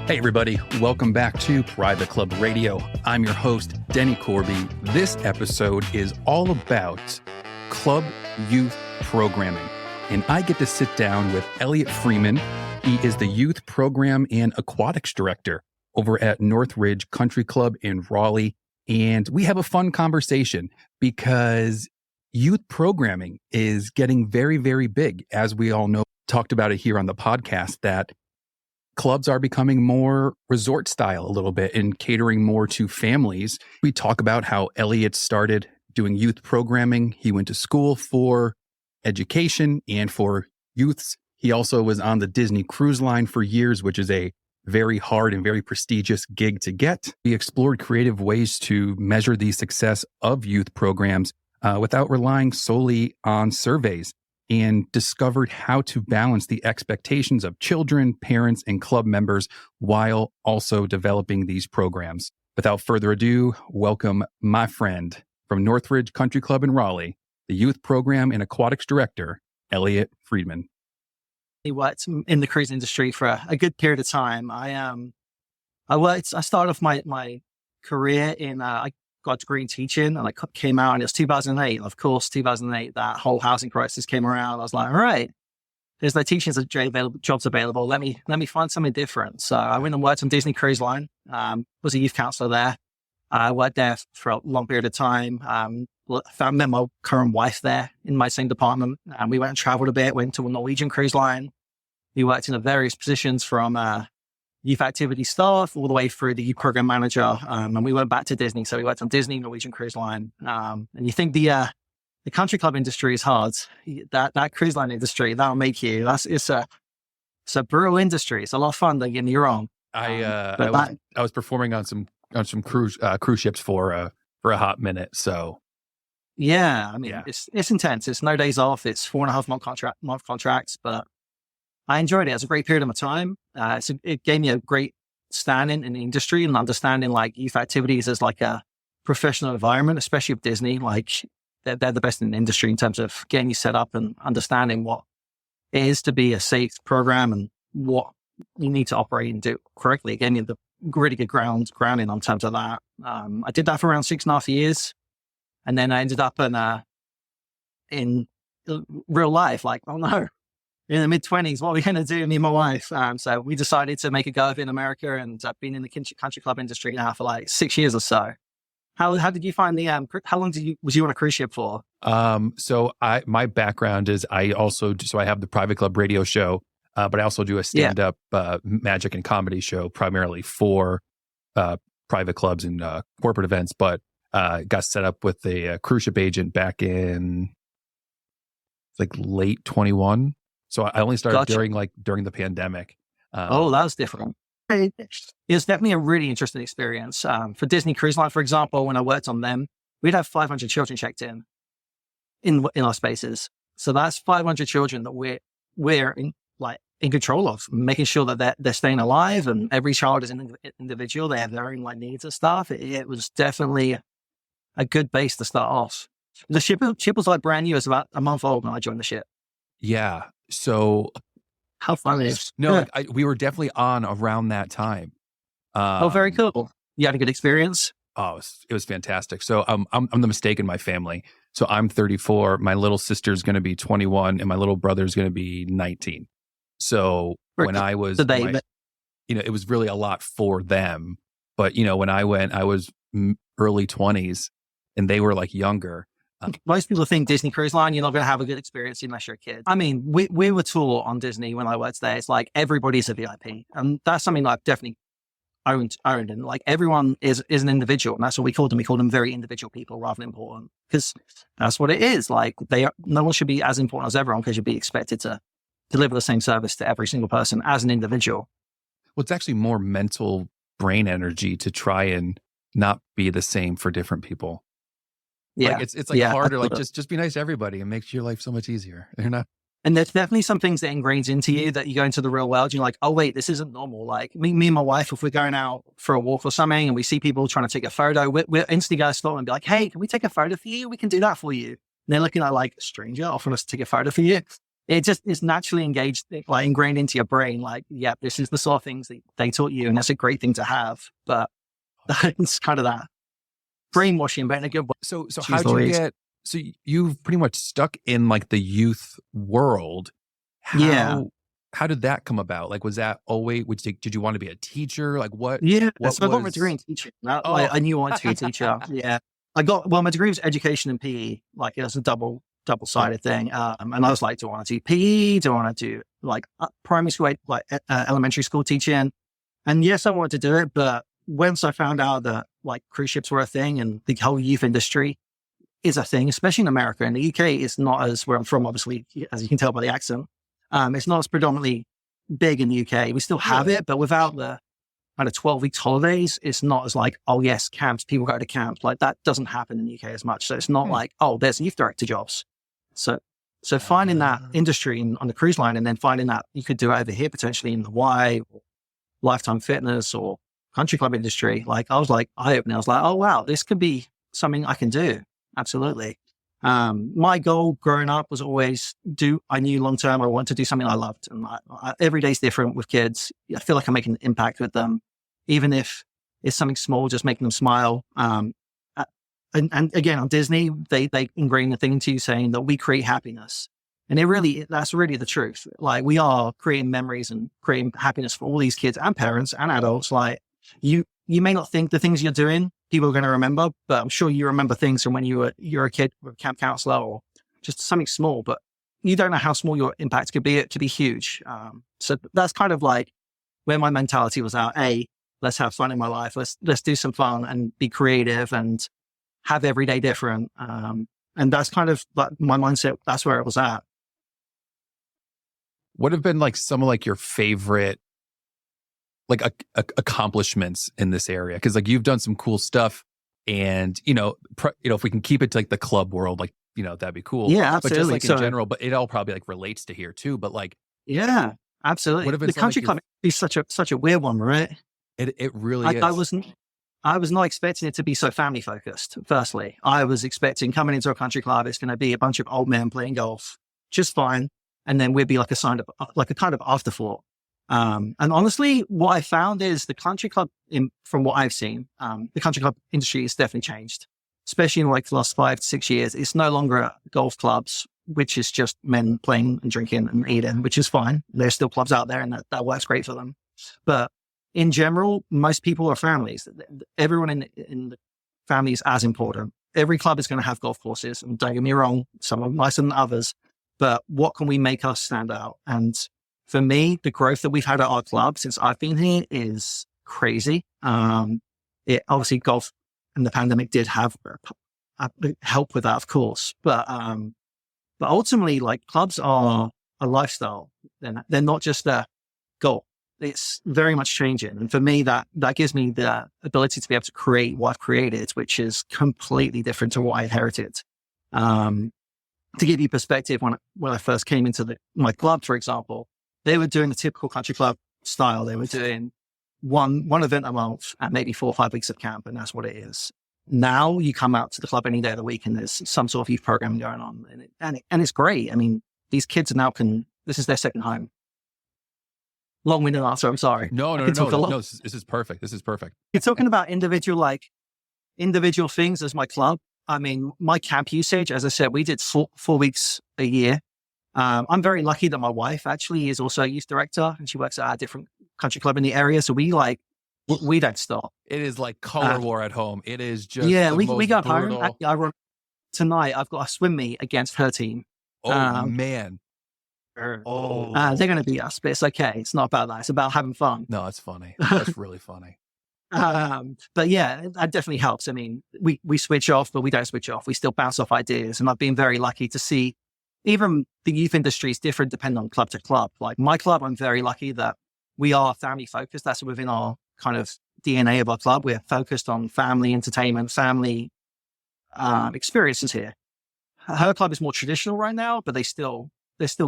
Hey everybody, welcome back to Private Club Radio. I'm your host, Denny Corby. This episode is all about club youth programming. And I get to sit down with Elliot Freeman. He is the youth program and aquatics director over at Northridge Country Club in Raleigh. And we have a fun conversation because youth programming is getting very, very big. As we all know, talked about it here on the podcast, that clubs are becoming more resort style a little bit and catering more to families. We talk about how Elliot started doing youth programming. He went to school for education and for youths. He also was on the Disney Cruise Line for years, which is a very hard and very prestigious gig to get. We explored creative ways to measure the success of youth programs without relying solely on surveys, and discovered how to balance the expectations of children, parents, and club members while also developing these programs. Without further ado, welcome my friend from Northridge Country Club in Raleigh, the Youth Program and Aquatics Director, Elliot Freeman. He worked in the cruise industry for a good period of time. I started off my career in, I got a degree in teaching, and I came out and it was 2008. And of course, 2008, that whole housing crisis came around. I was like, all right, there's no teaching jobs available. Let me find something different. So I went and worked on Disney Cruise Line, was a youth counselor there. I worked there for a long period of time. Met my current wife there in my same department. And we went and traveled a bit, went to a Norwegian Cruise Line. We worked in various positions from youth activity staff all the way through the youth program manager. And we went back to Disney. So we worked on Disney, Norwegian Cruise Line. And you think the country club industry is hard. That cruise line industry, that'll make you. It's a brutal industry. It's a lot of fun, don't get me wrong. I was performing on some cruise ships for a hot minute. So yeah, I mean, it's intense. It's no days off. It's 4.5 month contracts, but I enjoyed it. It was a great period of my time. It gave me a great standing in the industry and understanding like youth activities as like a professional environment, especially with Disney. Like they're the best in the industry in terms of getting you set up and understanding what it is to be a safe program and what you need to operate and do correctly. Again, you have the really good grounding on terms of that. I did that for around 6.5 years. And then I ended up in real life, like, oh no, in the mid-20s, what are we going to do, me and my wife? So we decided to make a go of it in America, and I've been in the country club industry now for like 6 years or so. How did you find how long was you on a cruise ship for? So my background is I have the Private Club radio show, but I also do a stand-up magic and comedy show primarily for private clubs and corporate events, but got set up with a cruise ship agent back in like late 21. So I only started during the pandemic. That was different. It was definitely a really interesting experience. For Disney Cruise Line, for example, when I worked on them, we'd have 500 children checked in our spaces. So that's 500 children that we're in control of, making sure that they're staying alive, and every child is an individual. They have their own needs and stuff. It was definitely a good base to start off. The ship was like brand new. It was about a month old when I joined the ship. Yeah. So how fun it is. No, we were definitely on around that time. Very cool. You had a good experience? Oh, it was fantastic. So I'm the mistake in my family. So I'm 34. My little sister's going to be 21 and my little brother's going to be 19. So when I was, it was really a lot for them. But, when I went, I was early 20s and they were like younger. Most people think Disney Cruise Line, you're not going to have a good experience unless you're a kid. I mean, we were taught on Disney when I worked there. It's like everybody's a VIP. And that's something I've definitely owned. And like everyone is an individual. And that's what we called them. We called them very individual people rather than important, because that's what it is. Like no one should be as important as everyone, because you'd be expected to deliver the same service to every single person as an individual. Well, it's actually more mental brain energy to try and not be the same for different people. Yeah. Like it's like harder, like just be nice to everybody and makes your life so much easier. They're not. And there's definitely some things that ingrains into you that you go into the real world. You're like, oh wait, this isn't normal. Like me and my wife, if we're going out for a walk or something and we see people trying to take a photo, we're instantly going to stop and be like, hey, can we take a photo for you? We can do that for you. And they're looking at like a stranger offering us to take a photo for you. it just is naturally engaged, like ingrained into your brain. Like, yeah, this is the sort of things that they taught you, and that's a great thing to have. But it's kind of that brainwashing, but in a good way. So how'd you get? So you've pretty much stuck in like the youth world. How did that come about? Like, was that always? Did you want to be a teacher? Like, what? Yeah, what so I got my degree in teaching. I knew I wanted to be a teacher. Yeah, my degree was education and PE. Like, it was a double-sided thing. And I was like, do I want to do PE? Do I want to do like primary school, like elementary school teaching? And yes, I wanted to do it, but once I found out that like cruise ships were a thing and the whole youth industry is a thing, especially in America. In the UK, it's not as where I'm from, obviously, as you can tell by the accent. It's not as predominantly big in the UK. We still have it, but without the kind of 12 weeks holidays, it's not as like, oh yes, camps, people go to camps. Like that doesn't happen in the UK as much. So it's not like, oh, there's youth director jobs. So finding that industry on the cruise line and then finding that you could do it over here potentially in the Y or Lifetime Fitness or country club industry, like I was like eye-opening. I was like, oh wow, this could be something I can do. Absolutely. My goal growing up was always I knew long term I wanted to do something I loved. And every day's different with kids. I feel like I'm making an impact with them, even if it's something small, just making them smile. And again, on Disney, they ingrain the thing into you saying that we create happiness. And that's really the truth. Like, we are creating memories and creating happiness for all these kids and parents and adults. Like, you may not think the things you're doing, people are going to remember, but I'm sure you remember things from when you're a kid with a camp counselor or just something small, but you don't know how small your impact could be. It could be huge. So that's kind of like where my mentality was at. Let's have fun in my life. Let's do some fun and be creative and have every day different. And that's kind of like my mindset. That's where it was at. What have been like some of like your favorite like accomplishments in this area? Because like you've done some cool stuff, and if we can keep it to like the club world, like that'd be cool. Yeah, absolutely. But just like in general, but it all probably like relates to here too. But like, yeah, absolutely. What have been the country club is such a weird one, right? It really is. I was not expecting it to be so family focused. Firstly, I was expecting coming into a country club, it's going to be a bunch of old men playing golf, just fine, and then we'd be like a kind of afterthought. And honestly, what I found is the country club, from what I've seen, the country club industry has definitely changed, especially in like the last 5 to 6 years. It's no longer golf clubs, which is just men playing and drinking and eating, which is fine. There's still clubs out there and that works great for them. But in general, most people are families. Everyone in the family is as important. Every club is going to have golf courses, and don't get me wrong, some are nicer than others, but what can we make us stand out? And for me, the growth that we've had at our club since I've been here is crazy. It obviously golf and the pandemic did have help with that, of course. But ultimately, like, clubs are a lifestyle. They're not just a goal. It's very much changing. And for me, that gives me the ability to be able to create what I've created, which is completely different to what I inherited. To give you perspective, when I first came into my club, for example, they were doing the typical country club style. They were doing one event a month and maybe 4 or 5 weeks of camp, and that's what it is. Now you come out to the club any day of the week and there's some sort of youth program going on, and it's great. I mean, these kids now this is their second home. Long-winded answer. I'm sorry. No. This is perfect. You're talking about individual things as my club. I mean, my camp usage, as I said, we did 4 weeks a year. I'm very lucky that my wife actually is also a youth director, and she works at a different country club in the area. So we don't stop. It is like color war at home. It is just we got brutal. home. Tonight I've got a swim meet against her team. Oh man. They're going to beat us, but it's okay. It's not about that. It's about having fun. No, it's funny. That's really funny. But yeah, that definitely helps. I mean, we switch off, but we don't switch off. We still bounce off ideas. And I've been very lucky to see even the youth industry is different depending on club to club. Like my club, I'm very lucky that we are family focused. That's within our kind of DNA of our club. We're focused on family entertainment, family experiences here. Her club is more traditional right now, but they're still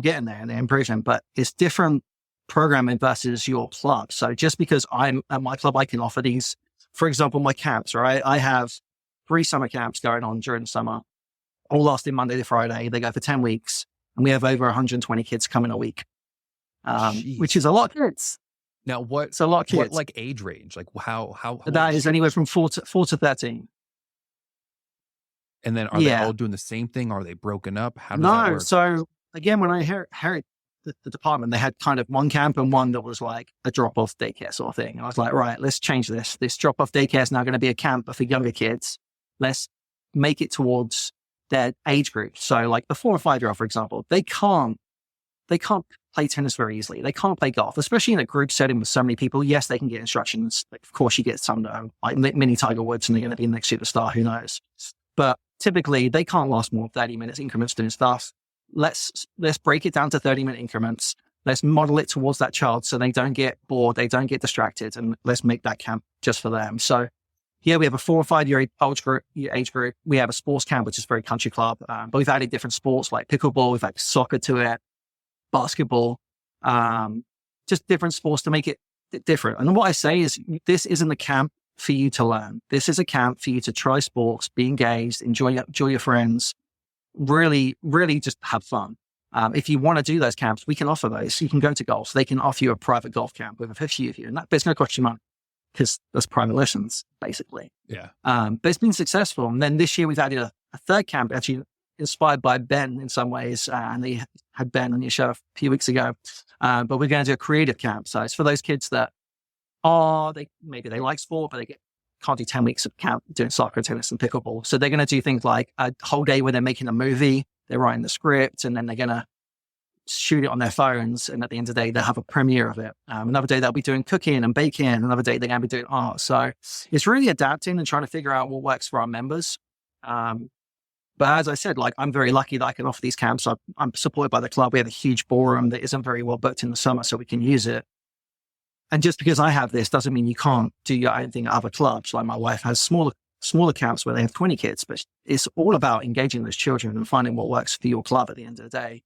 getting there and they're improving, but it's different programming versus your club. So just because I'm at my club, I can offer these, for example, my camps, right? I have 3 summer camps going on during the summer, all lasting Monday to Friday. They go for 10 weeks. And we have over 120 kids coming a week, which is a lot of kids. Now, It's a lot of kids. What like age range? Like how that is anywhere from 4 to 13. And then are they all doing the same thing? Are they broken up? How does that work? So again, when I inherited the department, they had kind of one camp and one that was like a drop-off daycare sort of thing. And I was like, right, let's change this. This drop-off daycare is now going to be a camp for younger kids. Let's make it towards their age group. So like the 4 or 5-year-old, for example, they can't play tennis very easily. They can't play golf, especially in a group setting with so many people. Yes, they can get instructions. Like, of course, you get some like mini Tiger Woods and they're going to be the next superstar. Who knows? But typically, they can't last more than 30 minutes increments doing stuff. Let's break it down to 30-minute increments. Let's model it towards that child so they don't get bored, they don't get distracted, and let's make that camp just for them. So here we have a 4 or 5-year age group. We have a sports camp, which is very country club, but we've added different sports like pickleball. We've added soccer to it, basketball, just different sports to make it different. And what I say is this isn't a camp for you to learn. This is a camp for you to try sports, be engaged, enjoy your friends, really, really just have fun. If you want to do those camps, we can offer those. You can go to golf. They can offer you a private golf camp with a few of you, and it's going to cost you money because that's private lessons, basically. Yeah. But it's been successful. And then this year we've added a third camp, actually inspired by Ben in some ways. And they had Ben on your show a few weeks ago. But we're going to do a creative camp. So it's for those kids that maybe they like sport, but they can't do 10 weeks of camp doing soccer, tennis, and pickleball. So they're going to do things like a whole day where they're making a movie, they're writing the script, and then they're going to shoot it on their phones. And at the end of the day, they'll have a premiere of it. Another day they'll be doing cooking and baking. Another day they're going to be doing art. So it's really adapting and trying to figure out what works for our members. But as I said, like, I'm very lucky that I can offer these camps. I'm supported by the club. We have a huge ballroom that isn't very well booked in the summer, so we can use it. And just because I have this doesn't mean you can't do your own thing at other clubs. Like my wife has smaller camps where they have 20 kids, but it's all about engaging those children and finding what works for your club at the end of the day.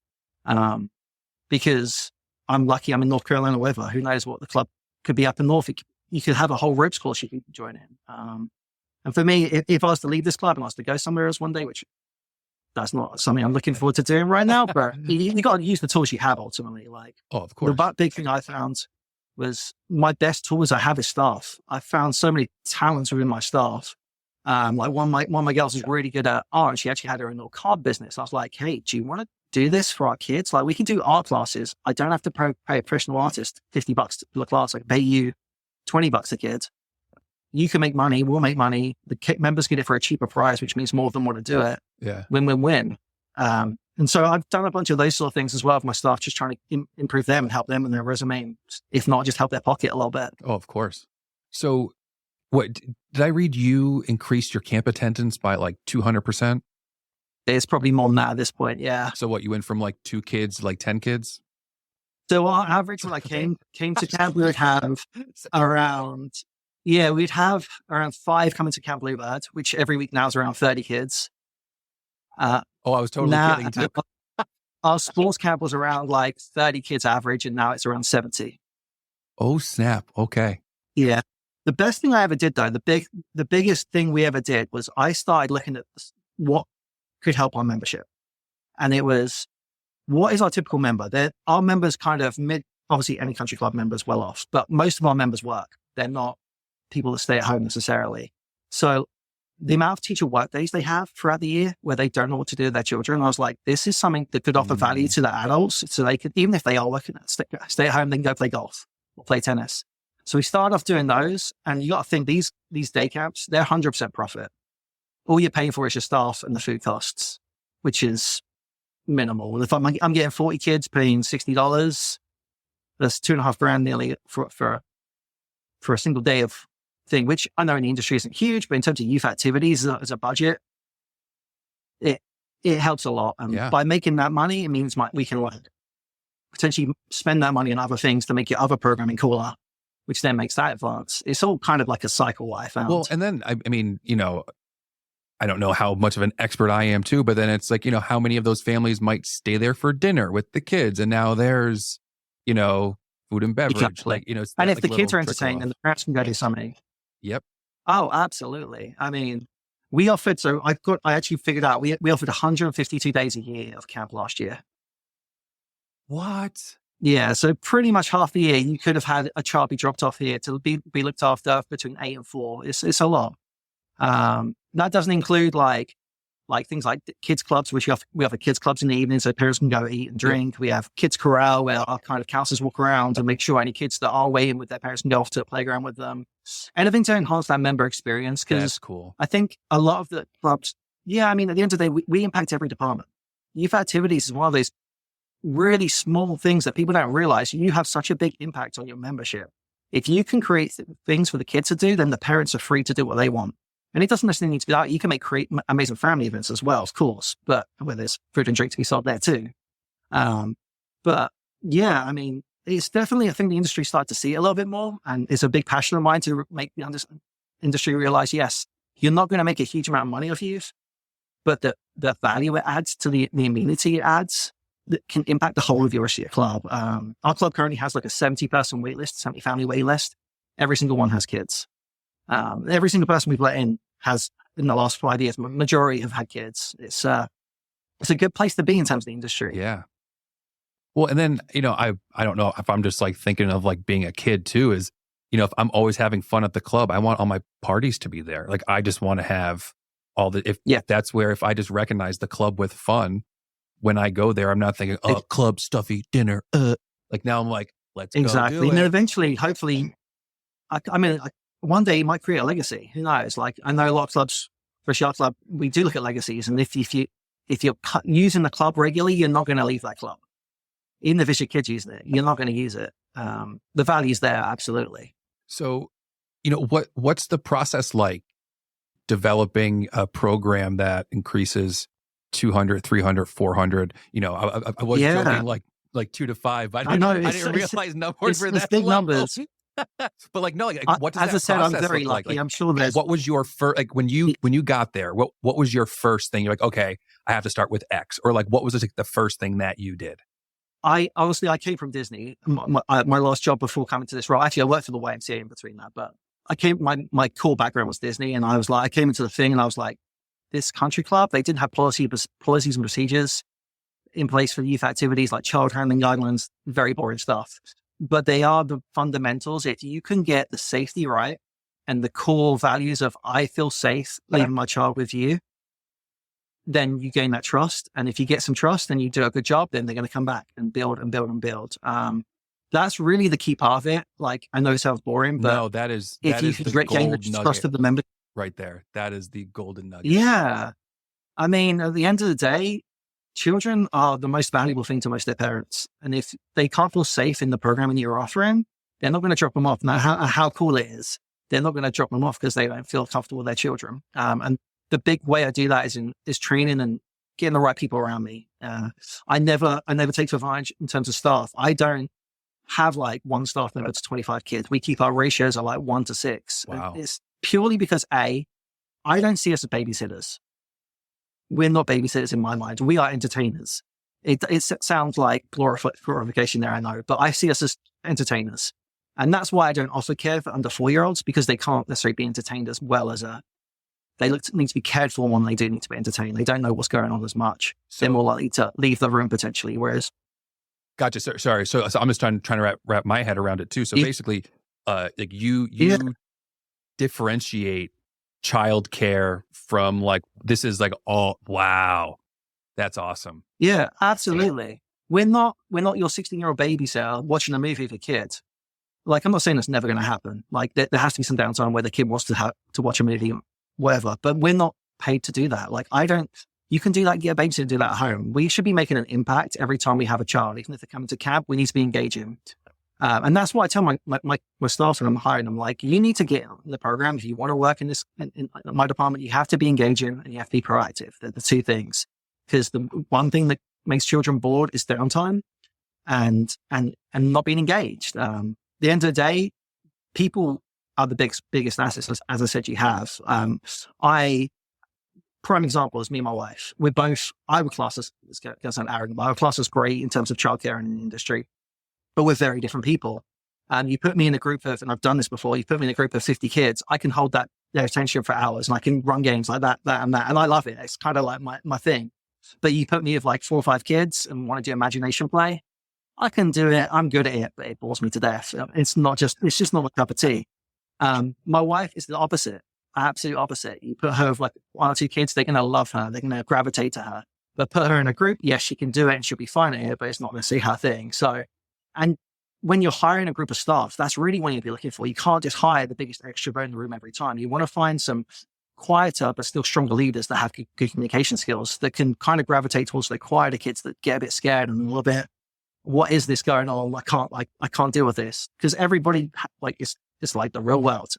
Because I'm lucky I'm in North Carolina weather. Who knows what the club could be up in North. You could have a whole ropes course you can join in. And for me, if I was to leave this club and I was to go somewhere else one day, which that's not something I'm looking forward to doing right now, but you got to use the tools you have ultimately. Like, of course. The big thing I found was my best tools I have is staff. I found so many talents within my staff. Like one of my girls is really good at art, and she actually had her own little card business. I was like, hey, do you want to do this for our kids? Like, we can do art classes. I don't have to pay a professional artist $50 to the class. I can pay you $20 a kid. You can make money. We'll make money. The members get it for a cheaper price, which means more of them want to do it. Yeah. Win, win, win. And so I've done a bunch of those sort of things as well with my staff, just trying to improve them and help them in their resume. If not, just help their pocket a little bit. Oh, of course. So what did I read? You increased your camp attendance by like 200%? It's probably more than that at this point. Yeah. So what, you went from like 2 kids to like 10 kids? So our average when I came to camp, we would have we'd have around 5 coming to Camp Bluebird, which every week now is around 30 kids. I was totally kidding too. Our sports camp was around like 30 kids average, and now it's around 70. Oh, snap. Okay. Yeah. The best thing I ever did, though, the biggest thing we ever did was I started looking at what could help our membership. And it was, what is our typical member? Our members kind of obviously any country club members well off, but most of our members work. They're not people that stay at home necessarily. So the amount of teacher work days they have throughout the year where they don't know what to do with their children, I was like, this is something that could offer value to the adults. So they could, even if they are working, stay at home, they can go play golf or play tennis. So we started off doing those, and you got to think these day camps, they're 100% profit. All you're paying for is your staff and the food costs, which is minimal. If I'm getting 40 kids paying $60, that's $2,500 nearly for a single day of thing, which I know in the industry isn't huge, but in terms of youth activities as a budget, it helps a lot. And by making that money, it means we can potentially spend that money on other things to make your other programming cooler, which then makes that advance. It's all kind of like a cycle I found. Well, and then, I mean, I don't know how much of an expert I am too, but then it's like, how many of those families might stay there for dinner with the kids? And now there's, food and beverage. Exactly. And if the kids are entertained, then the parents can go do something. Yep. Oh, absolutely. I mean, we offered, I actually figured out, we offered 152 days a year of camp last year. What? Yeah. So pretty much half the year, you could have had a child be dropped off here to be looked after between 8 and 4. It's a lot. That doesn't include like things like kids clubs, which we have kids clubs in the evening so parents can go eat and drink. We have kids corral where our kind of counselors walk around and make sure any kids that are waiting with their parents can go off to a playground with them. Anything to enhance that member experience. That's cool. I think a lot of the clubs, at the end of the day, we impact every department. Youth activities is one of those really small things that people don't realize. You have such a big impact on your membership. If you can create things for the kids to do, then the parents are free to do what they want. And it doesn't necessarily need to be that. You can create amazing family events as well, of course, but where there's food and drink to be sold there too. But yeah, I mean, it's definitely, I think the industry started to see it a little bit more. And it's a big passion of mine to make the industry realize, yes, you're not going to make a huge amount of money off youth, but the value it adds to the amenity it adds that can impact the whole of your club. Our club currently has like a 70-person wait list, 70 family wait list. Every single one has kids. Every single person we've let in has, in the last 5 years, majority have had kids. It's a good place to be in terms of the industry. Yeah. Well, and then, I don't know if I'm just like thinking of like being a kid too, is, if I'm always having fun at the club, I want all my parties to be there. Like, I just want to have if that's where, if I just recognize the club with fun, when I go there, I'm not thinking, club stuffy dinner. Like now I'm like, let's exactly. go do it. And then eventually, hopefully, one day it might create a legacy. Who knows? Like, I know a lot of clubs, especially our club, we do look at legacies. And if you're using the club regularly, you're not going to leave that club. Even if it's your kids using it, you're not going to use it. The value's there, absolutely. So, what's the process like developing a program that increases 200, 300, 400? I was joking like 2 to 5, but I didn't realize numbers were that big low. Numbers. But like, no, like, what does as that I said, I'm process very look lucky. like? I'm sure there's. What was your first, like when you got there, what was your first thing? You're like, okay, I have to start with X, or like, what was like the first thing that you did? I came from Disney. My last job before coming to this role, actually, I worked for the YMCA in between that, but my core background was Disney. And I came into the thing and I was like, this country club, they didn't have policies and procedures in place for youth activities like child handling guidelines, very boring stuff. But they are the fundamentals. If you can get the safety right and the core values of, I feel safe leaving my child with you, then you gain that trust. And if you get some trust and you do a good job, then they're going to come back and build and build and build. That's really the key part of it. Like, I know it sounds boring, but no, that is if you could gain the trust of the member. Right there. That is the golden nugget. Yeah. I mean, at the end of the day, children are the most valuable thing to most of their parents. And if they can't feel safe in the programming you're offering, they're not going to drop them off. Now, how cool it is, they're not going to drop them off because they don't feel comfortable with their children. And the big way I do that is training and getting the right people around me. I never take advantage in terms of staff. I don't have like one staff member to 25 kids. We keep our ratios at like 1 to 6. Wow. It's purely because I don't see us as babysitters. We're not babysitters in my mind. We are entertainers. It sounds like glorification there, I know, but I see us as entertainers. And that's why I don't also care for under 4-year-olds, because they can't necessarily be entertained as well as they need to be cared for when they do need to be entertained. They don't know what's going on as much. So, they're more likely to leave the room potentially. Whereas, gotcha. Sorry. So I'm just trying to wrap my head around it too. So basically, like you differentiate childcare from like, this is like, oh wow, that's awesome. Yeah, absolutely. We're not your 16-year-old babysitter watching a movie for kids. Like, I'm not saying that's never going to happen. Like, there has to be some downtime where the kid wants to watch a movie, whatever. But we're not paid to do that. Like, you can do that, get a babysitter to do that at home. We should be making an impact every time we have a child. Even if they come into camp, we need to be engaging. And that's why I tell my staff when I'm hiring them, like, you need to get in the program. If you want to work in my department, you have to be engaging and you have to be proactive. They're the two things. Because the one thing that makes children bored is downtime and not being engaged. The end of the day, people are the biggest assets, as I said, you have. Prime example is me and my wife. I would class as, it's going to sound arrogant, but I would class as great in terms of childcare in the industry, but we're very different people. And you put me in a group of, and I've done this before, you put me in a group of 50 kids, I can hold their attention for hours, and I can run games like that, and that. And I love it. It's kind of like my thing. But you put me with like 4 or 5 kids and want to do imagination play, I can do it. I'm good at it, but it bores me to death. It's just not my cup of tea. My wife is the opposite, absolute opposite. You put her with like one or two kids, they're going to love her. They're going to gravitate to her. But put her in a group, yes, she can do it and she'll be fine at it, but it's not necessarily her thing. So, and when you're hiring a group of staff, that's really what you'd be looking for. You can't just hire the biggest extrovert in the room every time. You want to find some quieter, but still stronger leaders that have good communication skills that can kind of gravitate towards the quieter kids that get a bit scared and a little bit, what is this going on? I can't deal with this. Because everybody, like, it's like the real world.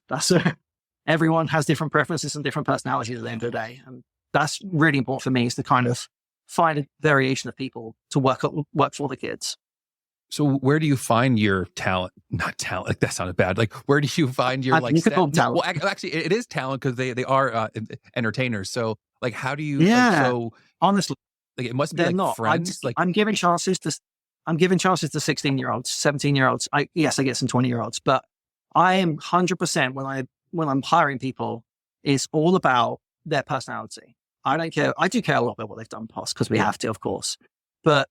Everyone has different preferences and different personalities at the end of the day. And that's really important for me, is to kind of find a variation of people to work for the kids. So where do you find your talent? Not talent, like that sounded bad. Like, where do you find your You could call them talent. Well, actually, it is talent because they are entertainers. So, like, how do you? Yeah, like, honestly, like, it must be they're like not. friends. I'm giving chances to 16-year-olds, 17-year-olds. I get some 20-year-olds, but I am 100% when I'm hiring people, it's all about their personality. I don't care. I do care a lot about what they've done in the past because we have to, of course. But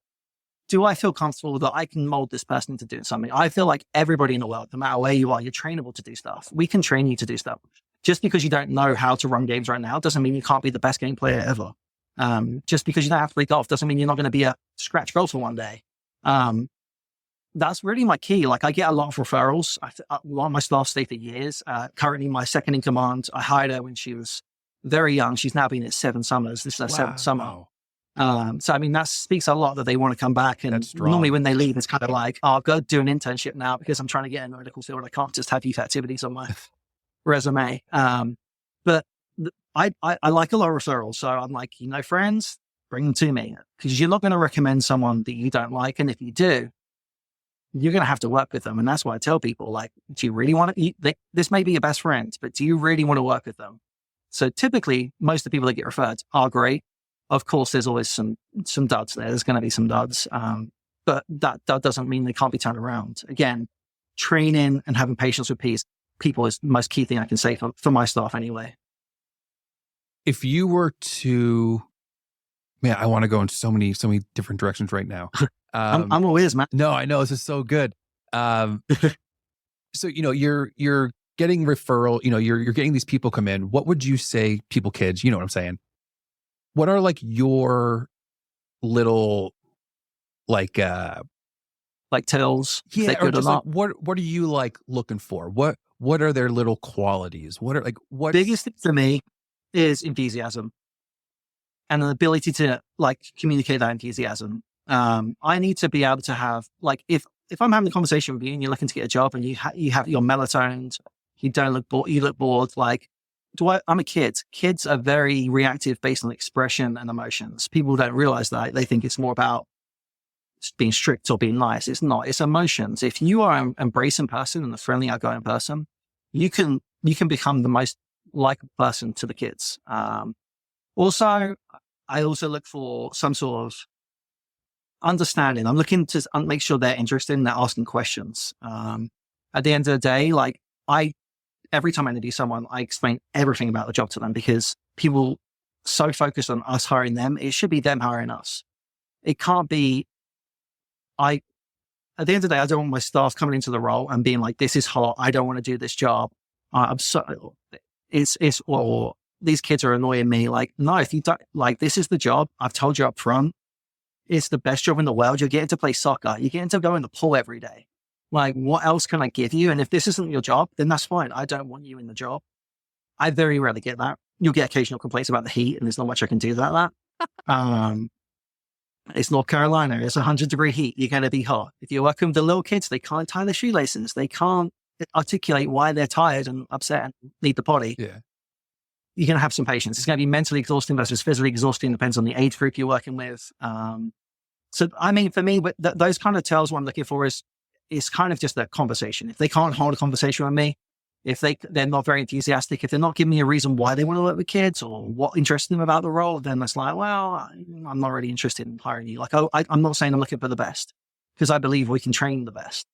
do I feel comfortable that I can mold this person into doing something? I feel like everybody in the world, no matter where you are, you're trainable to do stuff. We can train you to do stuff. Just because you don't know how to run games right now doesn't mean you can't be the best game player ever. Just because you don't have to play golf doesn't mean you're not going to be a scratch golfer one day. That's really my key. Like, I get a lot of referrals. A lot of my staff stay for years. Currently, my second in command, I hired her when she was very young. She's now been at 7 summers. This is her 7th summer. So, I mean, that speaks a lot that they want to come back. And normally when they leave, it's kind of like, oh, I'll go do an internship now because I'm trying to get in the medical field. I can't just have youth activities on my resume. But I like a lot of referrals. So I'm like, friends, bring them to me, because you're not going to recommend someone that you don't like. And if you do, you're going to have to work with them. And that's why I tell people, like, do you really want to, this may be your best friend, but do you really want to work with them? So typically, most of the people that get referred are great. Of course, there's always some duds there. There's going to be some duds. But that doesn't mean they can't be turned around. Again, training and having patience with people is the most key thing I can say for my staff anyway. If you were to, man, I want to go in so many different directions right now. I'm all ears, man. No, I know, this is so good. So, you're getting referral, you're getting these people come in. What would you say, kids, you know what I'm saying? What are like your little, like tells? Yeah, or just like, what are you like looking for? What are their little qualities? What biggest thing for me is enthusiasm and an ability to like communicate that enthusiasm. I need to be able to have, like, if I'm having a conversation with you and you're looking to get a job and you have your melatonin, you don't look bored, you look bored. Like, I'm a kid. Kids are very reactive based on expression and emotions. People don't realize that. They think it's more about being strict or being nice. It's not. It's emotions. If you are an embracing person and a friendly, outgoing person, you can become the most likable person to the kids. Also, I also look for some sort of understanding. I'm looking to make sure they're interested and they're asking questions. At the end of the day, like, every time I interview someone, I explain everything about the job to them, because people so focused on us hiring them. It should be them hiring us. It can't be, at the end of the day, I don't want my staff coming into the role and being like, this is hot, I don't want to do this job. Or these kids are annoying me. Like, no, if you don't, like, this is the job. I've told you up front. It's the best job in the world. You're getting to play soccer. You're getting to go in the pool every day. Like, what else can I give you? And if this isn't your job, then that's fine. I don't want you in the job. I very rarely get that. You'll get occasional complaints about the heat, and there's not much I can do about that. It's North Carolina. It's 100-degree heat. You're going to be hot. If you're working with the little kids, they can't tie their shoelaces. They can't articulate why they're tired and upset and need the potty. Yeah. You're going to have some patience. It's going to be mentally exhausting versus physically exhausting. Depends on the age group you're working with. So, I mean, for me, those kind of tells, what I'm looking for is kind of just a conversation. If they can't hold a conversation with me, if they're not very enthusiastic, if they're not giving me a reason why they want to work with kids or what interests them about the role, then it's like, well, I'm not really interested in hiring you. Like, I'm not saying I'm looking for the best, because I believe we can train the best,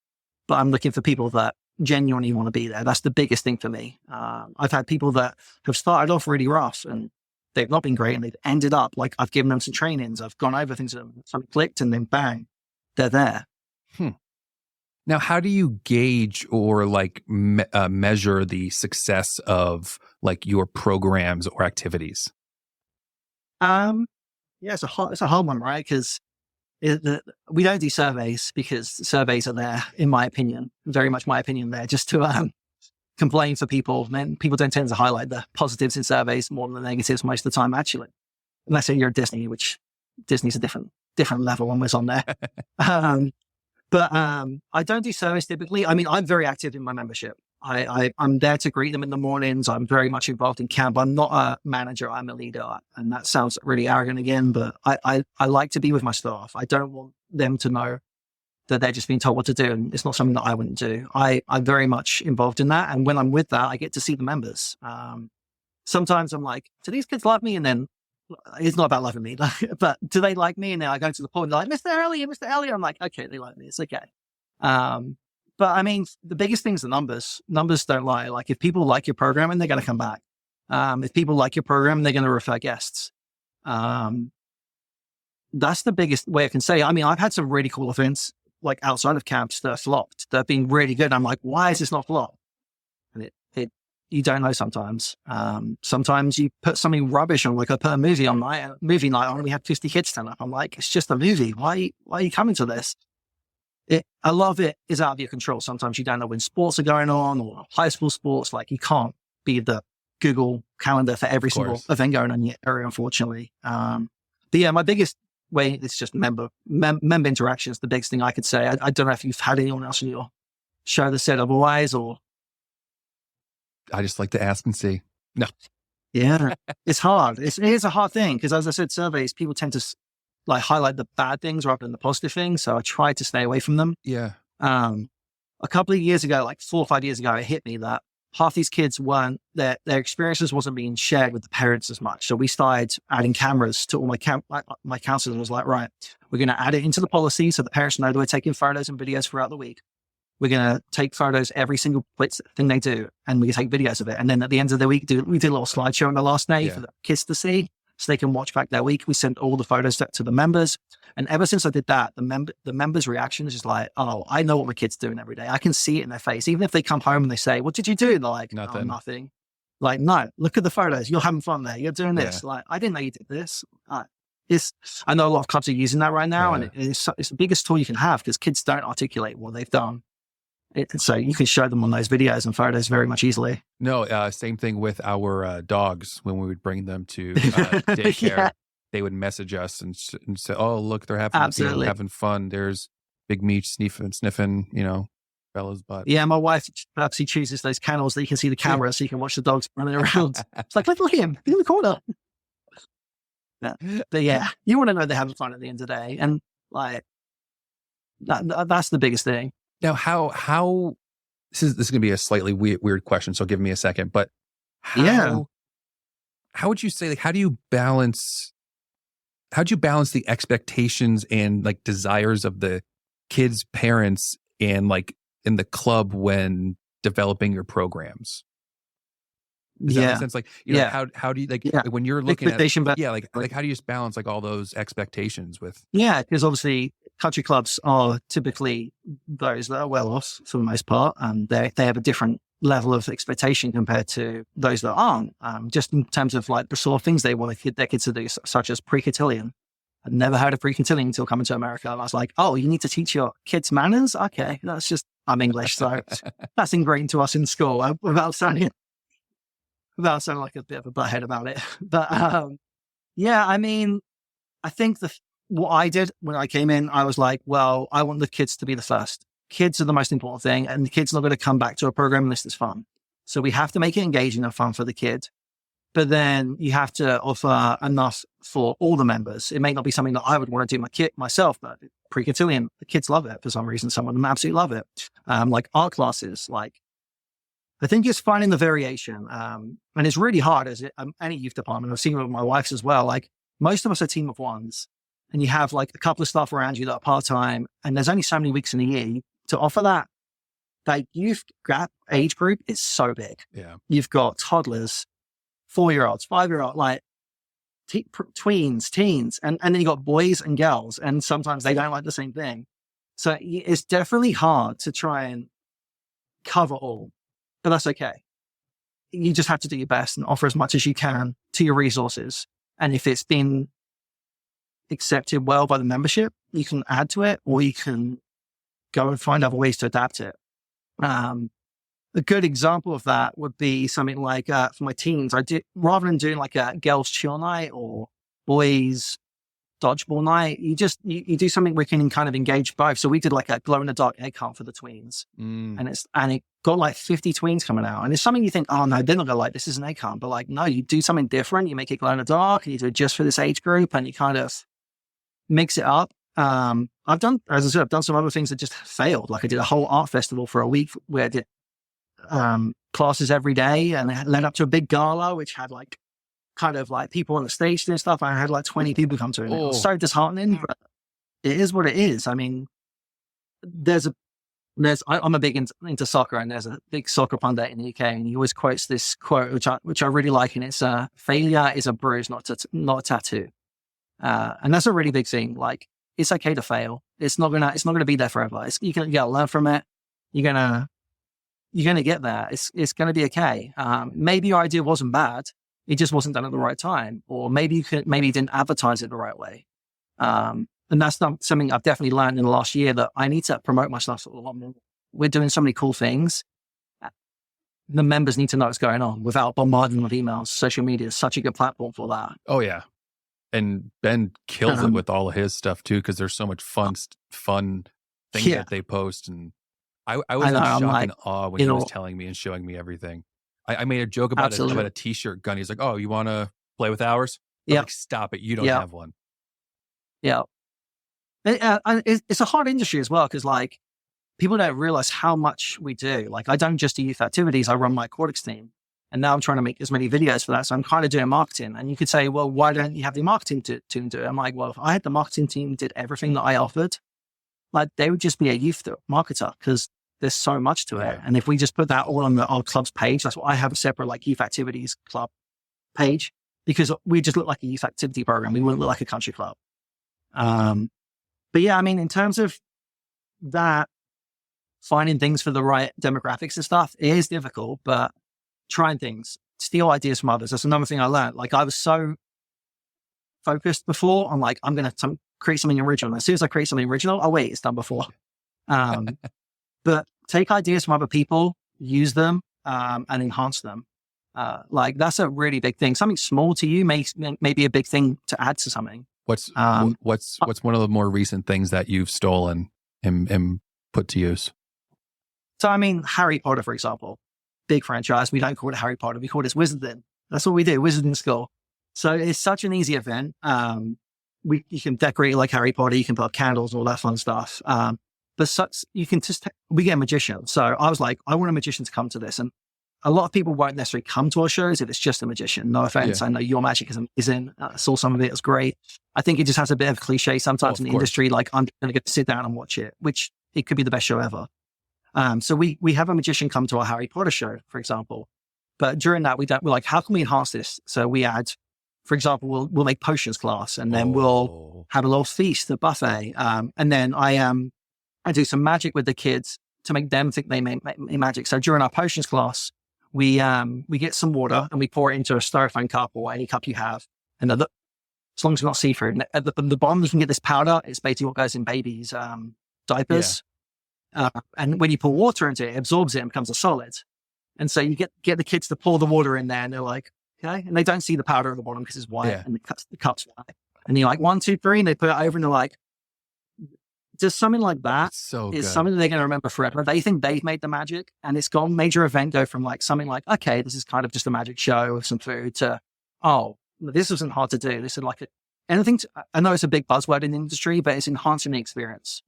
but I'm looking for people that genuinely want to be there. That's the biggest thing for me. I've had people that have started off really rough and they've not been great, and they've ended up like, I've given them some trainings, I've gone over things, something clicked, and then bang, they're there. Hmm. Now, how do you gauge or like measure the success of like your programs or activities? Yeah, it's a hard one, right? Because we don't do surveys because surveys are there, in my opinion, very much my opinion, there just to complain for people. And then people don't tend to highlight the positives in surveys more than the negatives most of the time, actually. Unless you're at Disney, which Disney's a different level when we're on there. But I don't do surveys typically. I mean, I'm very active in my membership. I'm there to greet them in the mornings. I'm very much involved in camp. I'm not a manager. I'm a leader. And that sounds really arrogant again, but I like to be with my staff. I don't want them to know that they're just being told what to do. And it's not something that I wouldn't do. I'm very much involved in that. And when I'm with that, I get to see the members. Sometimes I'm like, do these kids love me? And then it's not about loving me, but do they like me? And then I go to the pool and they're like, Mr. Elliot, Mr. Elliot. I'm like, okay, they like me. It's okay. But I mean, the biggest thing is the numbers. Numbers don't lie. Like if people like your program, and they're going to come back. If people like your program, they're going to refer guests. That's the biggest way I can say. I mean, I've had some really cool events like outside of camps that are flopped. That have been really good. I'm like, why is this not flopped? And you don't know sometimes. Sometimes you put something rubbish on, like I put a movie night on, and we had 50 kids turn up. I'm like, it's just a movie. Why are you coming to this? A lot of it is out of your control. Sometimes you don't know when sports are going on or high school sports. Like you can't be the Google calendar for every single event going on in your area, unfortunately. But yeah, my biggest way is just member interactions. The biggest thing I could say. I don't know if you've had anyone else in your show that said otherwise, or I just like to ask and see. No. Yeah, it's hard. It is a hard thing because, as I said, surveys, people tend to like highlight the bad things rather than the positive things. So I try to stay away from them. Yeah. A couple of years ago, like 4 or 5 years ago, it hit me that half these kids weren't, their experiences wasn't being shared with the parents as much. So we started adding cameras to all my counselor was like, right, we're going to add it into the policy so the parents know that we're taking photos and videos throughout the week. We're going to take photos every single thing they do, and we can take videos of it. And then at the end of the week, we did a little slideshow on the last day for the kids to see, so they can watch back their week. We sent all the photos to the members. And ever since I did that, the members' reaction is just like, oh, I know what my kid's doing every day. I can see it in their face. Even if they come home and they say, what did you do? They're like, nothing. Oh, nothing. Like, no, look at the photos. You're having fun there. You're doing this. Like, I didn't know you did this. I know a lot of clubs are using that right now, and it's the biggest tool you can have because kids don't articulate what they've done. So you can show them on those videos and photos very much easily. No, same thing with our dogs. When we would bring them to daycare, they would message us and say, "Oh, look, they're having fun. There's Big Meat sniffing, Bella's butt." Yeah, my wife perhaps chooses those kennels that you can see the camera, so you can watch the dogs running around. It's like, look at him in the corner. But yeah, you want to know they're having fun at the end of the day, and like that's the biggest thing. Now, how this is going to be a slightly weird question, so give me a second. But how would you say, like, how do you balance the expectations and like desires of the kids' parents and like in the club when developing your programs? Does that make sense? Like, how do you when you're looking at how do you just balance like all those expectations with? Yeah, because obviously country clubs are typically those that are well off for the most part, and they have a different level of expectation compared to those that aren't. Just in terms of like the sort of things they want their kids to do, such as pre-cotillion. I'd never heard of pre-cotillion until coming to America. And I was like, oh, you need to teach your kids manners? Okay, I'm English, so that's ingrained to us in school without sounding like a bit of a butthead about it. But I mean, I think what I did when I came in, I was like, well, I want the kids to be the first. Kids are the most important thing, and the kid's not going to come back to a program unless it's fun. So we have to make it engaging and fun for the kid. But then you have to offer enough for all the members. It may not be something that I would want to do myself, but pre-cotillion, the kids love it for some reason. Some of them absolutely love it. Like art classes, I think it's finding the variation. And it's really hard as any youth department. I've seen it with my wife's as well. Like most of us are a team of ones, and you have like a couple of staff around you that are part-time, and there's only so many weeks in a year to offer that. Like youth age group is so big. Yeah. You've got toddlers, 4-year-olds, 5-year-olds, like tweens, teens, and then you got boys and girls, and sometimes they don't like the same thing. So it's definitely hard to try and cover all, but that's okay. You just have to do your best and offer as much as you can to your resources. And if it's been accepted well by the membership, you can add to it, or you can go and find other ways to adapt it. A good example of that would be something like, for my teens, I did, rather than doing like a girls chill night or boys dodgeball night, you do something where you can kind of engage both. So we did like a glow in the dark egg hunt for the tweens, and it got like 50 tweens coming out. And it's something you think, oh no, they're not gonna like this is an egg hunt, but like, no, you do something different. You make it glow in the dark, and you do it just for this age group, and you kind of mix it up. I've done some other things that just failed. Like I did a whole art festival for a week where I did classes every day, and it led up to a big gala, which had like kind of like people on the stage and stuff. I had like 20 people come to it. And it was so disheartening, but it is what it is. I mean, I'm a big into soccer, and there's a big soccer pundit in the UK, and he always quotes this quote, which I really like. And it's, failure is a bruise, not a tattoo. And that's a really big thing. Like, it's okay to fail. It's not gonna be there forever. You gotta learn from it. You're gonna get there. It's gonna be okay. Maybe your idea wasn't bad. It just wasn't done at the right time, or maybe you didn't advertise it the right way. And that's not something I've definitely learned in the last year, that I need to promote my stuff a lot more. We're doing so many cool things. The members need to know what's going on without bombarding them with emails. Social media is such a good platform for that. Oh yeah. And Ben kills it with all of his stuff too, because there's so much fun things that they post. And I was in shock and awe when he was telling me and showing me everything. I made a joke about a t-shirt gun. He's like, oh, you want to play with ours? Yeah. Like, stop it. You don't have one. Yeah. It's a hard industry as well, because like people don't realize how much we do. Like, I don't just do youth activities. I run my aquatics team, and now I'm trying to make as many videos for that. So I'm kind of doing marketing. And you could say, well, why don't you have the marketing team do it? I'm like, well, if I had the marketing team did everything that I offered, like they would just be a youth marketer, because there's so much to it. And if we just put that all on our club's page, that's why I have a separate like youth activities club page, because we just look like a youth activity program. We wouldn't look like a country club. But yeah, I mean, in terms of that, finding things for the right demographics and stuff, it is difficult, but trying things, steal ideas from others. That's another thing I learned. Like, I was so focused before on like, I'm going to create something original. As soon as I create something original, oh wait, it's done before. But take ideas from other people, use them, and enhance them. Like, that's a really big thing. Something small to you may be a big thing to add to something. What's one of the more recent things that you've stolen and put to use? So, I mean, Harry Potter, for example, big franchise. We don't call it Harry Potter. We call it Wizarding. That's what we do, Wizarding School. So it's such an easy event. You can decorate like Harry Potter. You can put up candles, all that fun stuff. But we get a magician. So I was like, I want a magician to come to this. And a lot of people won't necessarily come to our shows if it's just a magician. No offense. Yeah. I know your magic is amazing. I saw some of it. It was great. I think it just has a bit of cliche sometimes in the industry. Like, I'm going to get to sit down and watch it, which it could be the best show ever. So we have a magician come to our Harry Potter show, for example. But during that, we're like, how can we enhance this? So we add, for example, we'll make potions class, and then we'll have a little feast, a buffet. And then I do some magic with the kids to make them think they make magic. So during our potions class, we get some water and we pour it into a styrofoam cup or any cup you have. And as long as it's not see-through, at the bottom you can get this powder. It's basically what goes in babies' diapers. Yeah. And when you pour water into it, it absorbs it and becomes a solid. And so you get the kids to pour the water in there, and they're like, okay. And they don't see the powder at the bottom because it's white, and the cup's white. And you're like, 1, 2, 3, and they put it over, and they're like, just something like that is something that they're going to remember forever. They think they've made the magic, and it's gone major event go from like something like, okay, this is kind of just a magic show with some food, to, oh, this wasn't hard to do. This is like I know it's a big buzzword in the industry, but it's enhancing the experience.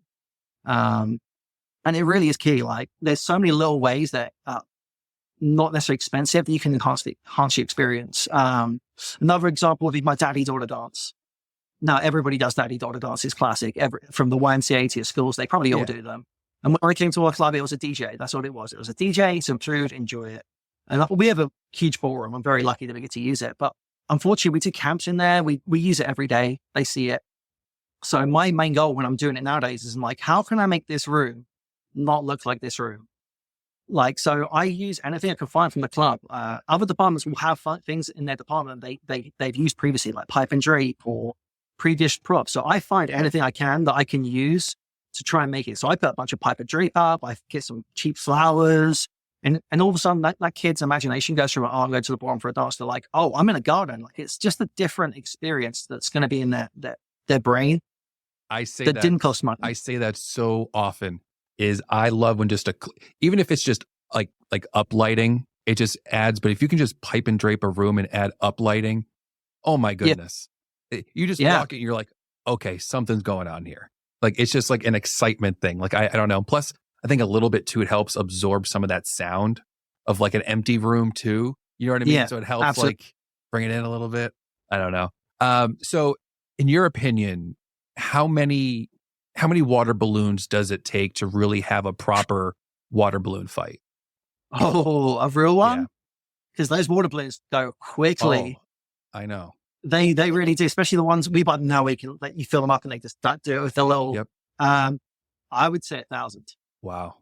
And it really is key. Like, there's so many little ways that are not necessarily expensive that you can enhance the experience. Another example would be my daddy-daughter dance. Now, everybody does daddy-daughter dance. It's classic. From the YMCA to your schools, they probably all do them. And when I came to our club, it was a DJ. That's what it was. It was a DJ, some food, enjoy it. And we have a huge ballroom. I'm very lucky that we get to use it. But unfortunately, we do camps in there. We use it every day. They see it. So my main goal when I'm doing it nowadays is I'm like, how can I make this room not look like this room? Like, so I use anything I can find from the club. Other departments will have things in their department they've used previously, like pipe and drape or previous props. So I find anything I can that I can use to try and make it. So I put a bunch of pipe and drape up. I get some cheap flowers, and all of a sudden that kid's imagination goes from, oh, I'm going to the bottom for a dance to like, oh, I'm in a garden. Like, it's just a different experience that's going to be in their brain. I say that didn't cost money. I say that so often. Is I love when just even if it's just like up lighting, it just adds. But if you can just pipe and drape a room and add up lighting, oh my goodness, you just walk in, you're like, okay, something's going on here. Like, it's just like an excitement thing. Like, I don't know. Plus, I think a little bit too, it helps absorb some of that sound of like an empty room too. You know what I mean? Yeah, so it helps absolutely. like bring it in a little bit. I don't know. So in your opinion, how many water balloons does it take to really have a proper water balloon fight? Oh, a real one? Yeah. Because those water balloons go quickly. Oh, I know. They really do, especially the ones we bought now. We can let you fill them up and they just do it with the little. Yep. I would say 1,000. Wow.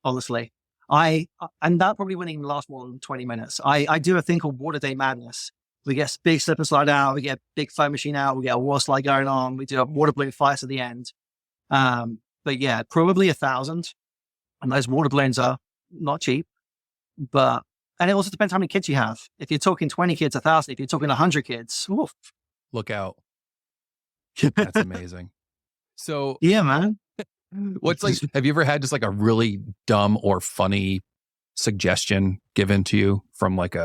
Honestly, and that probably wouldn't even last more than 20 minutes. I do a thing called Water Day Madness. We get a big slip and slide out. We get a big foam machine out. We get a water slide going on. We do a water balloon fight at the end. But yeah, probably 1,000. And those water balloons are not cheap, and it also depends how many kids you have. If you're talking 20 kids, 1,000. If you're talking 100 kids, oof. Look out. That's amazing. So yeah, man. What's like, have you ever had just like a really dumb or funny suggestion given to you from like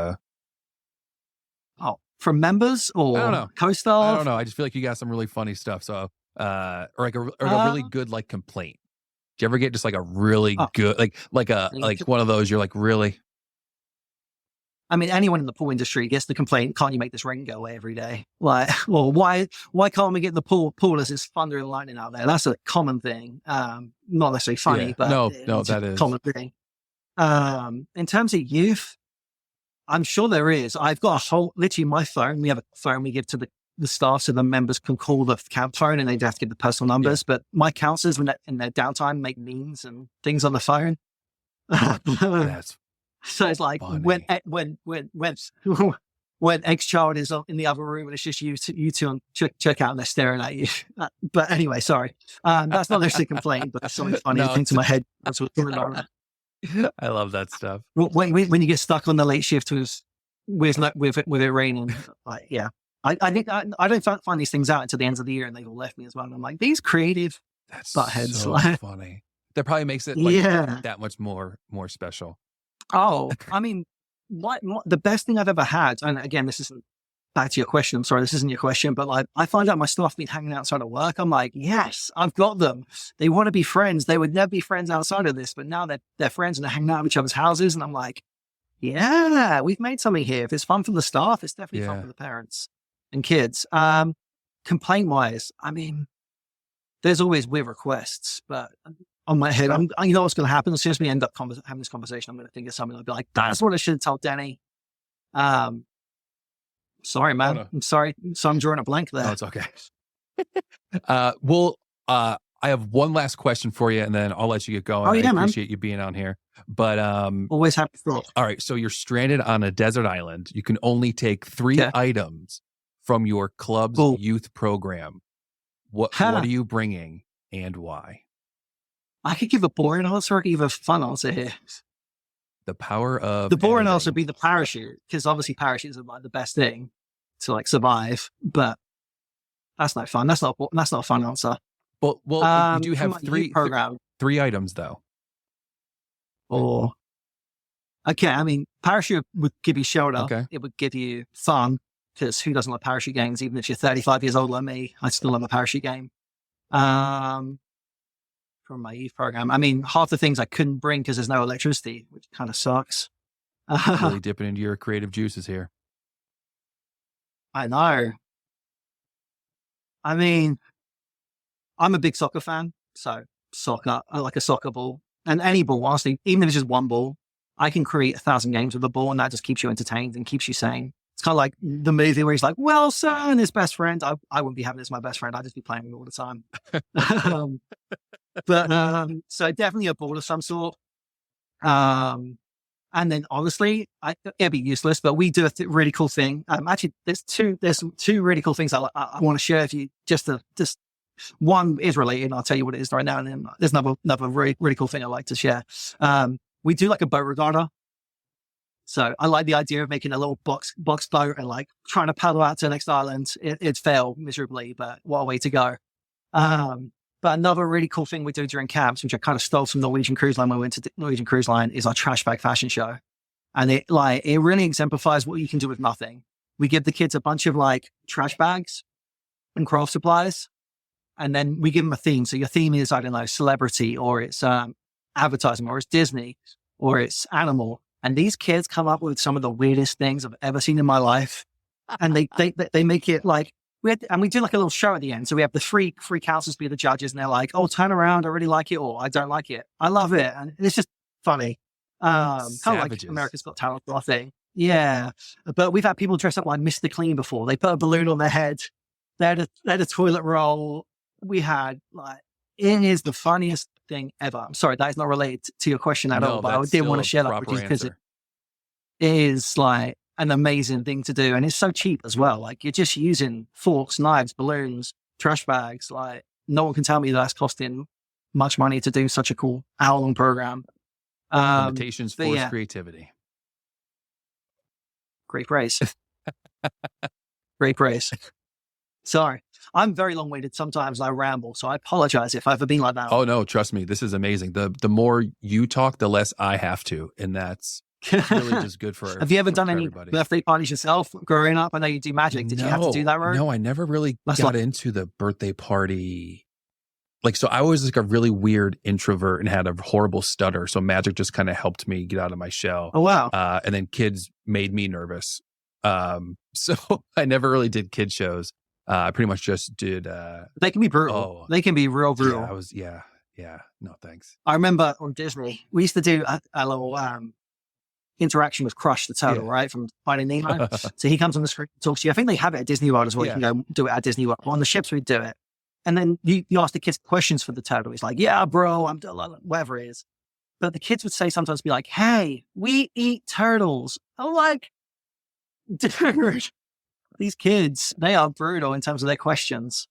from members or I don't know. co-staff? I don't know. I just feel like you got some really funny stuff. So, or like a really good like complaint. Do you ever get just like a really good, like one of those, you're like, really? I mean, anyone in the pool industry gets the complaint, can't you make this rain go away every day? Like, well, why can't we get the pool as it's thunder and lightning out there? That's a common thing. Not necessarily funny, but no, it's that a is common thing. In terms of youth, I'm sure there is. I've got literally my phone. We have a phone we give to the staff so the members can call the camp phone and they have to give the personal numbers. Yeah. But my counselors, when in their downtime, make memes and things on the phone. That's so it's like funny. when ex-child is in the other room and it's just you two on check out and they're staring at you. But anyway, sorry. That's not necessarily a complaint, but something funny that came to my head. That's what's going on. I love that stuff. When you get stuck on the late shift with it raining, like, yeah. I don't find these things out until the end of the year and they've all left me as well. And I'm like, these creative buttheads. So funny. That probably makes it that much more special. Oh, I mean, what the best thing I've ever had, and again, this isn't back to your question. I'm sorry, this isn't your question, but like, I find out my staff have been hanging outside of work. I'm like, yes, I've got them. They want to be friends. They would never be friends outside of this, but now they're friends and they're hanging out at each other's houses. And I'm like, yeah, we've made something here. If it's fun for the staff, it's definitely fun for the parents and kids. Complaint wise, I mean, there's always weird requests, but on my head, you know what's going to happen as soon as we end up having this conversation. I'm going to think of something. I'll be like, that's what I should have told Denny. Sorry, man. I'm sorry. So I'm drawing a blank there. No, it's okay. I have one last question for you, and then I'll let you get going. I appreciate you being on here. But always happy to talk. All right. So you're stranded on a desert island. You can only take 3 items from your club's youth program. What are you bringing and why? I could give a boring answer or I could give a fun answer here. The power of the boring answer would be the parachute, because obviously parachutes are like the best thing to like survive, but that's not fun. That's not a fun answer. Well, you do have three items though. Or okay, I mean, parachute would give you shelter. Okay. It would give you fun, because who doesn't love parachute games? Even if you're 35 years old like me, I still love a parachute game. From my youth program, I mean, half the things I couldn't bring because there's no electricity, which kind of sucks. Really dipping into your creative juices here. I know. I mean, I'm a big soccer fan, so soccer, I like a soccer ball, and any ball, honestly, even if it's just one ball, I can create 1,000 games with a ball, and that just keeps you entertained and keeps you sane. It's kind of like the movie where he's like, Wilson, his best friend. I wouldn't be having this as my best friend. I'd just be playing with him all the time. So definitely a ball of some sort. And then obviously it'd be useless, but we do a really cool thing. Actually, there's two really cool things I want to share with you. Just one is related, and I'll tell you what it is right now. And then there's another really, really cool thing I like to share. We do like a boat regatta. So I like the idea of making a little box boat and like trying to paddle out to the next island. It failed miserably, but what a way to go. But another really cool thing we do during camps, which I kind of stole from Norwegian Cruise Line when we went to Norwegian Cruise Line, is our trash bag fashion show. And it really exemplifies what you can do with nothing. We give the kids a bunch of like trash bags and craft supplies, and then we give them a theme. So your theme is, I don't know, celebrity, or it's advertising, or it's Disney, or it's animal. And these kids come up with some of the weirdest things I've ever seen in my life. And they make it like, we do like a little show at the end. So we have the three counselors be the judges, and they're like, oh, turn around, I really like it, or I don't like it. I love it. And it's just funny. Kind of like America's Got Talent or thing. Yeah. But we've had people dress up like Mr. Clean before. They put a balloon on their head. They had a toilet roll. We had like, it is the funniest thing ever. I'm sorry, that is not related to your question at all, but I did want to share that with you because it is like an amazing thing to do. And it's so cheap as well. Like you're just using forks, knives, balloons, trash bags. Like no one can tell me that's costing much money to do such a cool hour-long program. Limitations force creativity. Great praise. Great praise. Sorry. I'm very long-winded sometimes. I ramble, so I apologize if I've ever been like that. Oh no, trust me, this is amazing. The more you talk, the less I have to, and that's really just good for. Have you ever done any birthday parties yourself growing up? I know you do magic. Did you have to do that, right? No, I never really got into the birthday party. Like, so I was like a really weird introvert and had a horrible stutter. So magic just kind of helped me get out of my shell. Oh wow! And then kids made me nervous. So I never really did kid shows. I pretty much just did. They can be brutal. They can be real brutal. Yeah. No, thanks. I remember on Disney, we used to do a little interaction with Crush the turtle, right? From Finding Nemo. So he comes on the screen and talks to you. I think they have it at Disney World as well. You can go do it at Disney World. On the ships, we do it. And then you ask the kids questions for the turtle. He's like, yeah, bro, I'm whatever it is. But the kids would say sometimes be like, hey, we eat turtles. I'm like, dude, these kids, they are brutal in terms of their questions.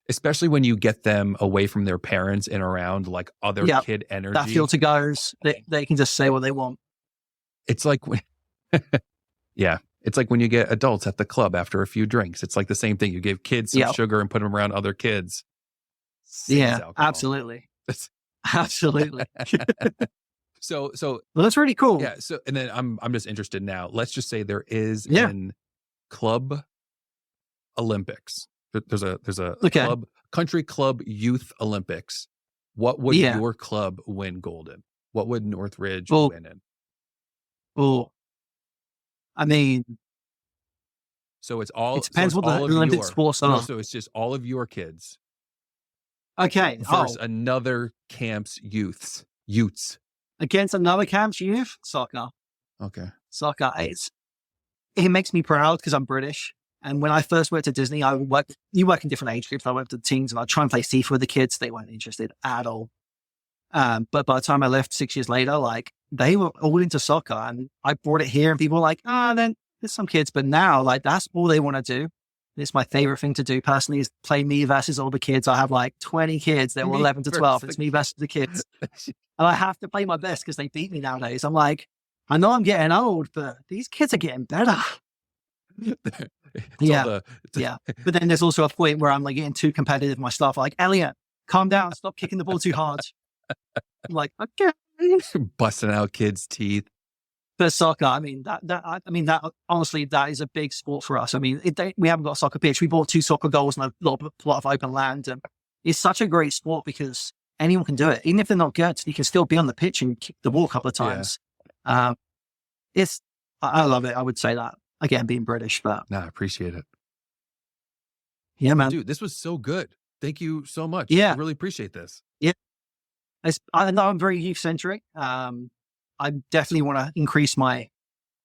Especially when you get them away from their parents and around like other kid energy. That filter goes, they can just say what they want. It's like when, it's like when you get adults at the club after a few drinks. It's like the same thing. You give kids some sugar and put them around other kids. Absolutely. Absolutely. So well, that's really cool. Yeah. So, and then I'm just interested now. Let's just say there is an club Olympics. There's a club, country club youth Olympics. What would your club win gold in? What would Northridge win in? Oh, I mean, so it's all. It depends what the Olympic sports are. No, so it's just all of your kids. Okay. Versus another camp's youths. Against another camp's youth, soccer. Okay. Soccer. It makes me proud because I'm British. And when I first worked at Disney, you work in different age groups. I worked with teens and I'd try and play FIFA with the kids. They weren't interested at all. But by the time I left 6 years later, like they were all into soccer and I brought it here and people were like, then there's some kids, but now like that's all they want to do. It's my favorite thing to do personally is play me versus all the kids. I have like 20 kids. They're all 11 to 12. It's me versus the kids. And I have to play my best because they beat me nowadays. I'm like, I know I'm getting old, but these kids are getting better. But then there's also a point where I'm like getting too competitive with my stuff. Like, Elliot, calm down. Stop kicking the ball too hard. I'm like, okay. Busting out kids' teeth. For soccer, I mean, that honestly, that is a big sport for us. I mean, we haven't got a soccer pitch. We bought 2 soccer goals and a lot of open land. And it's such a great sport because anyone can do it. Even if they're not good, you can still be on the pitch and kick the ball a couple of times. I love it. I would say that. Again, being British, but. I appreciate it. Yeah, man. Dude, this was so good. Thank you so much. Yeah. I really appreciate this. Yeah. I know I'm very youth-centric. I definitely want to increase my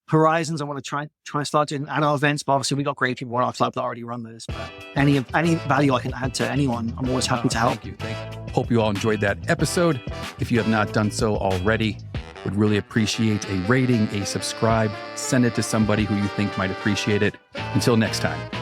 horizons. I want to try and start doing adult events, but obviously we got great people in our club that already run those. But any value I can add to anyone, I'm always happy to help. Thank you. Hope you all enjoyed that episode. If you have not done so already, would really appreciate a rating, a subscribe, send it to somebody who you think might appreciate it. Until next time.